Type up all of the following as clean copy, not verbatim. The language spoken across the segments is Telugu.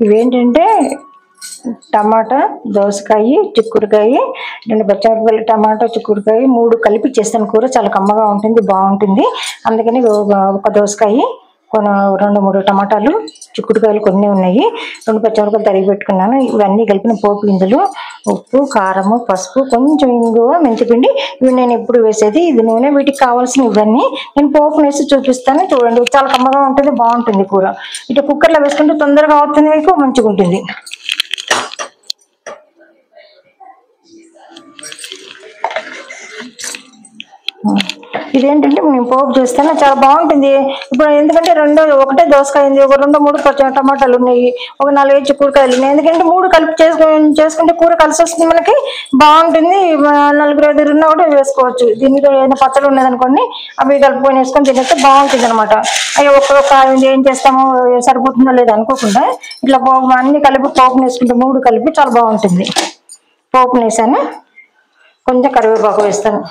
ఇవేంటంటే టమాటా, దోసకాయ, చిక్కుడుకాయ, 2 పచ్చిమిరపకాయలు, టమాటా, చిక్కుడుకాయ 3 కలిపి చేస్తాను కూర. చాలా కమ్మగా ఉంటుంది, బాగుంటుంది. అందుకని ఒక దోసకాయ, కొన్ని 2-3 టమాటాలు, చిక్కుడుకాయలు కొన్ని ఉన్నాయి, 2 పచ్చిమిరపకాయలు తరిగి పెట్టుకున్నాను. ఇవన్నీ కలిపిన పోపు గింజలు, ఉప్పు, కారము, పసుపు, కొంచెం ఇంగువ, మెంతిపిండి. ఇవి నేను ఎప్పుడు వేసేది. ఇది నూనె. వీటికి కావాల్సిన ఇవన్నీ నేను పోపు వేసి చూపిస్తాను, చూడండి. చాలా కమ్మగా ఉంటుంది, బాగుంటుంది కూర. ఇటు కుక్కర్లో వేసుకుంటే తొందరగా అవుతుంది, మీకు మంచిగా ఉంటుంది. ఇదేంటంటే నేను పోపు చేస్తాను, చాలా బాగుంటుంది. ఇప్పుడు ఎందుకంటే ఒకటే దోసకాయ ఉంది, ఒక 2-3 టమాటాలు ఉన్నాయి, ఒక 4 చిక్కుడుకాయలు ఉన్నాయి. ఎందుకంటే 3 కలిపి చేసుకుంటే కూర కలిసి వస్తుంది, మనకి బాగుంటుంది. 4-5 ఉన్నా కూడా వేసుకోవచ్చు. దీనితో ఏదైనా పచ్చడి ఉన్నదనుకోండి, అవి కలుపుకొని వేసుకొని తినేస్తే బాగుంటుంది అనమాట. అయ్యో ఒక్కొక్క ఏం చేస్తాము, సరిపోతుందో లేదో అనుకోకుండా ఇట్లా అన్ని కలిపి పోపుని వేసుకుంటే 3 కలిపి చాలా బాగుంటుంది. పోపుని వేసాను, కొంచెం కరివేపాకు వేస్తాను.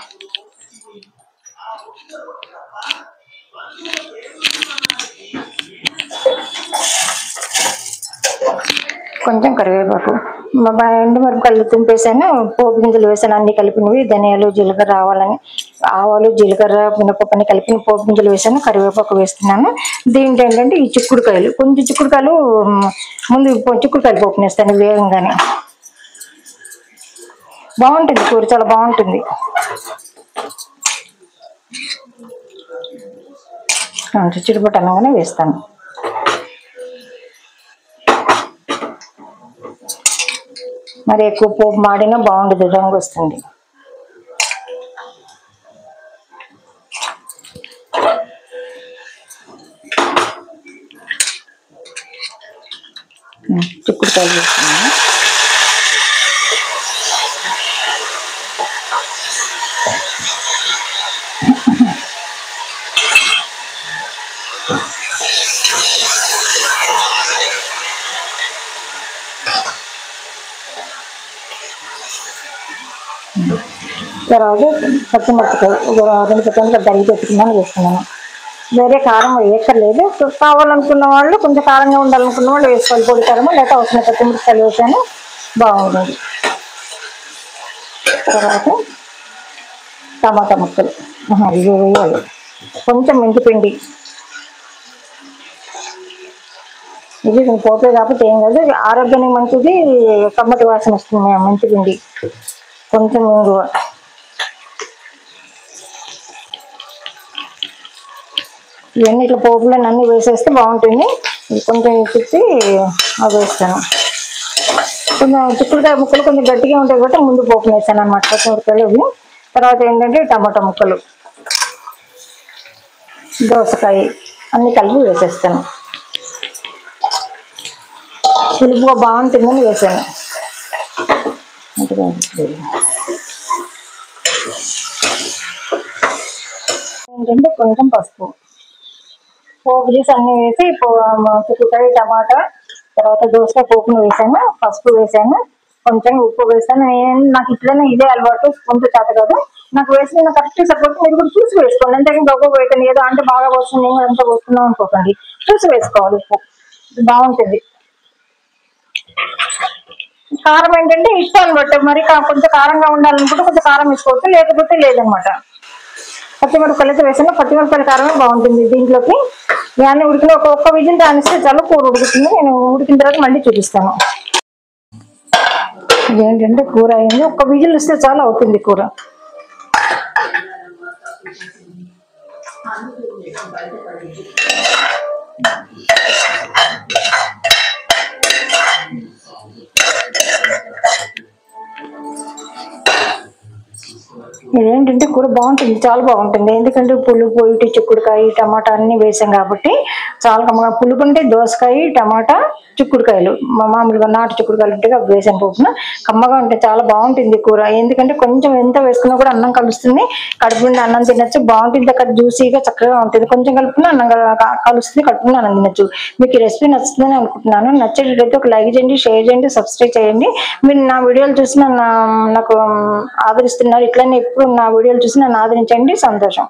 కొంచెం కరివేపాకు, ఎండుమిరపకాయలు తుంపేసాను, పోపు గింజలు వేసాను, అన్ని కలిపినవి. ధనియాలు, జీలకర్ర, ఆవాలు, జీలకర్ర, మినపప్పు అన్ని కలిపిన పోపు గింజలు వేసాను, కరివేపాకు వేస్తున్నాను. దీంట్లో ఏంటంటే ఈ చిక్కుడుకాయలు, కొంచెం చిక్కుడుకాయలు ముందు చిక్కుడుకాయలు పోపుని వేస్తాను వేగంగానే. బాగుంటుంది కూర, చాలా బాగుంటుంది. చిరుపట్టు అనగానే వేస్తాను. మరి ఎక్కువ పోపు మాడినా బాగుండదు, రంగు వస్తుంది. చిక్కుడుకాయలు వేస్తున్నాను. తర్వాత పచ్చిమిరపకాయ 2 పచ్చిమిరపకాయలు తరిగి పెట్టుకున్నాను, వేసుకున్నాను. వేరే కారం వేయక్కర్లేదు. కావాలనుకున్న వాళ్ళు, కొంచెం కారంగా ఉండాలనుకున్న వాళ్ళు వేసుకోవాలి పొడి కారము, లేకపోతే అవసరం పచ్చిమిరపకాయలు వేసాను, బాగుంటుంది. తర్వాత టమాటా ముక్కలు ఇవి వేయాలి. కొంచెం మెంతిపిండి, ఇది పోతే కాకపోతే ఏం కాదు, ఆరోగ్యానికి మంచిది, కమ్మటి వాసన వస్తుంది మెంతిపిండి. కొంచెం ఇంగువ, ఇవన్నీ ఇట్లా పోపులో అన్నీ వేసేస్తే బాగుంటుంది. కొంచెం తిప్పి అవి వేస్తాను. కొంచెం చిక్కుడుకాయ ముక్కలు కొంచెం గట్టిగా ఉంటాయి కాబట్టి ముందు పోపు వేసాను అనమాట, పచ్చిమిరపకాయలు ఇవి. తర్వాత ఏంటంటే టమాటా ముక్కలు, దోసకాయ అన్ని కలిపి వేసేస్తాను. పులుపుగా బాగుంటుందని వేసాను. ఏంటంటే కొంచెం పసుపు, పోపు చేసి అన్ని వేసి చిక్కుడుకాయ, టమాటా, తర్వాత దోసకాయ పోపును వేసాను, పసుపు వేసాను, కొంచెం ఉప్పు వేసాను. నాకు ఇట్లనే ఇదే అలవాటు, కొంచెం చేత కాదు నాకు వేసిన కరెక్ట్ సపోర్ట్. మీరు కూడా చూసి వేసుకోండి, అంతేకాని గొప్ప వేయకండి. ఏదో అంటే బాగా పోస్తుంది, నేను కూడా అంతా పోస్తున్నాం అనుకోకండి, చూసి వేసుకోవాలి. ఉప్పు బాగుంటుంది. కారం ఏంటంటే ఇష్టాన్ని బట్టి, మరి కొంచెం కారంగా ఉండాలనుకుంటే కొంచెం కారం వేసుకోవచ్చు, లేకపోతే లేదనమాట. పచ్చిమిరపకాయలు అయితే వేసాను, పచ్చిమిరపకాయల కారమే బాగుంటుంది దీంట్లోకి. ఇవన్నీ ఉడికిన ఒక్క విజిల్ దానిస్తే చాలా కూర ఉడుకుతుంది. నేను ఉడికిన తర్వాత మళ్ళీ చూపిస్తాను. ఇదేంటంటే కూర అయింది, ఒక్క విజిల్ ఇస్తే చాలా అవుతుంది కూర. ఇదేంటంటే కూర బాగుంటుంది, చాలా బాగుంటుంది. ఎందుకంటే పులుపు, ఇటు చిక్కుడుకాయ, టమాటా అన్ని వేసాం కాబట్టి చాలా కమ్మగా. పులుపు అంటే దోసకాయ, టమాటా, చిక్కుడుకాయలు, మామూలుగా నాటు చిక్కుడుకాయలు ఉంటే అవి వేసాను పోపున. కమ్మగా ఉంటే చాలా బాగుంటుంది కూర. ఎందుకంటే కొంచెం ఎంత వేసుకున్నా కూడా అన్నం కలుస్తుంది, కడుపు నుండి అన్నం తినచ్చు, బాగుంటుంది. అక్కడ జ్యూసీగా చక్కగా ఉంటుంది. కొంచెం కలుపుకుని అన్నం కలుస్తుంది, కడుపుని అన్నం తినచ్చు. మీకు ఈ రెసిపీ నచ్చుతుందని అనుకుంటున్నాను. నచ్చేటట్టయితే ఒక లైక్ చేయండి, షేర్ చేయండి, సబ్స్క్రైబ్ చేయండి. మీరు నా వీడియోలు చూసి నాకు ఆదరిస్తున్నారు. ఇట్లనే ఎప్పుడు నా వీడియోలు చూసి నన్ను ఆదరించండి. సంతోషం.